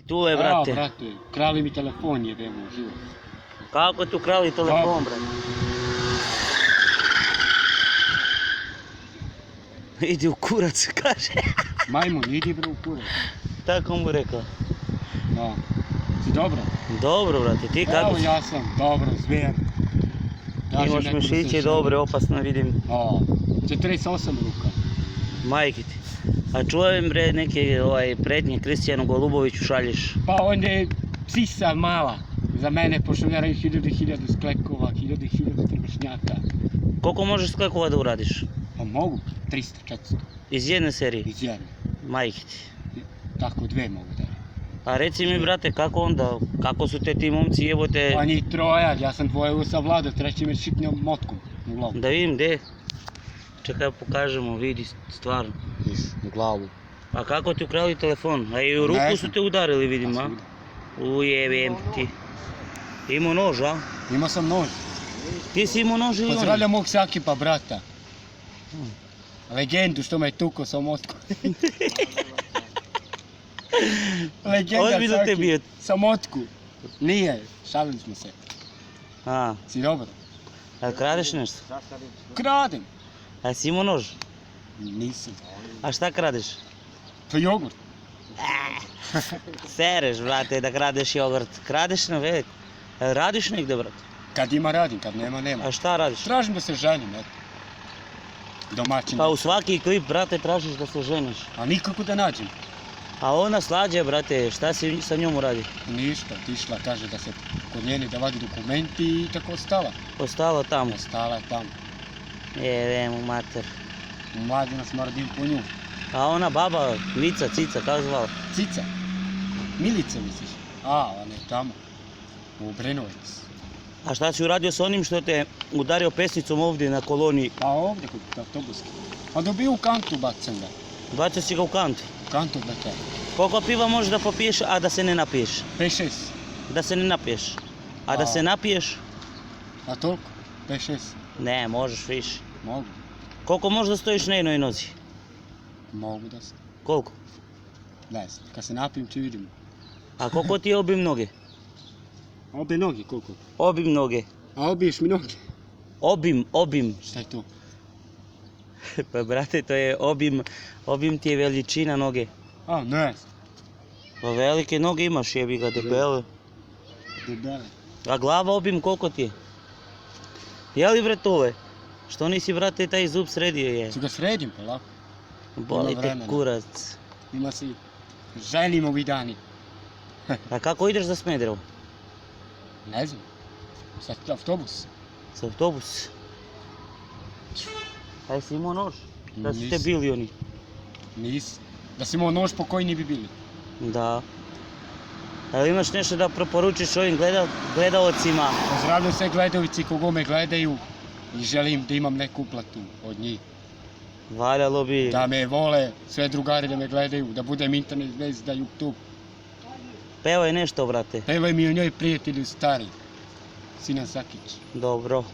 Tu je, brate. Brate, krali mi telefon jebemo, živo. Kako ti ukrali telefon, brate? Idi u kurac, kaže. Majmun, idi bre u kurac. Tako mu rekao. Da. Si dobro? Dobro, brate, ti kako Evo si? ja sam, dobro, zvijer. Imaš mišiće dobre, opasno vidim. 48 ruka. Majke ti. A čujem bre neke pretnje Kristijanu Goluboviću šalješ. Pa on je psisa mala. Za mene pošaljaraju hiljade sklekova, hiljade prvršnjaka. Koliko možeš sklekova da uradiš? Pa mogu, 300, 400. Iz jedne serije? Iz jedne. Majke ti. Tako 2 mogu da. A reci mi, brate, kako onda? Kako su te ti momci, jebote? Pa njih 3, ja sam 2 savladao, 3 me šitnjom motkom u glavu. Da vidim, gdje? Čekaj, pokažemo, vidi stvarno. Viš, u glavu. A kako ti ukrali telefon? A i u ruku su te udarili, vidim, a? Ujebem ti. Imao nož, a? Imao sam nož. Ti si imao nož ili on? Pozdravljam mog Sakipa, brata. Legendu što me je tukao sa motkom. Legenda Ozbiljno te bio. Saki, sa motku. Nije, šalili smo se. A, Si dobro? a kradeš nešto? Kradem. A si imao nož? Nisam. A šta kradeš? To je jogurt. Sereš, brate, da kradeš jogurt. Kradeš na veliko. Radiš negdje, brate? Kad ima radim, kad nema, nema. A šta radiš? Tražim da se ženim, eto. Domaćin. Pa u svaki klip, brate, tražiš da se ženiš. A nikako da nađem. A ona slađe, brate, šta si sa njom uradi? Ništa, otišla, kaže da se kod njene da vadi dokumenti i tako ostala. Ostala tamo. Ostala je tamo. Jevem u mater. U Mladina smrdim po nju. A ona baba, Lica, Cica, kako zvala? Cica. Milica misliš? A, ona je tamo. U Brenovac. A šta si uradio s onim što te udario pesnicom ovdje na koloniji? Pa ovdje kod autobuske. A dobio u kantu bacam ga. Bacio si ga u kantu. Kantu bacam. Koliko piva možeš da popiješ, a da se ne napiješ? 5-6. Da se ne napiješ. A da se napiješ? A toliko? 5-6. Ne, možeš više. Mogu. Koliko možeš da stojiš na jednoj nozi? Mogu da se. Koliko? Ne znam, kad se napijem će vidimo. A koliko ti je obim noge? Obe noge koliko? Obim noge. A obiješ mi noge? Obim. Šta je to? Pa brate, to je obim ti je veličina noge. A, ne znam. Pa velike noge imaš, jebi ga, debele. Debele. A glava obim koliko ti je? Jeli bre tole? Što nisi, brate, taj zub sredio je? Ću ga sredim pa lako. Boli te vremena. kurac. Ima se ženim ovih dani. A kako ideš za Smederevo? Ne znam. Sad autobus. Sa autobus? A jesi imao nož? Da su te Nisam. bili oni? Nisam. Da si imao nož po koji ne bi bili. Da. A imaš nešto da preporučiš ovim gledaocima? Pozdravljam sve gledaovici kogo me gledaju i želim da imam neku uplatu od njih. Valjalo bi. Da me vole, sve drugari da me gledaju, da budem internet zvezda YouTube. Pevaj nešto, brate. Pevaj mi o njoj prijatelju stari. Sinan Sakić. Dobro.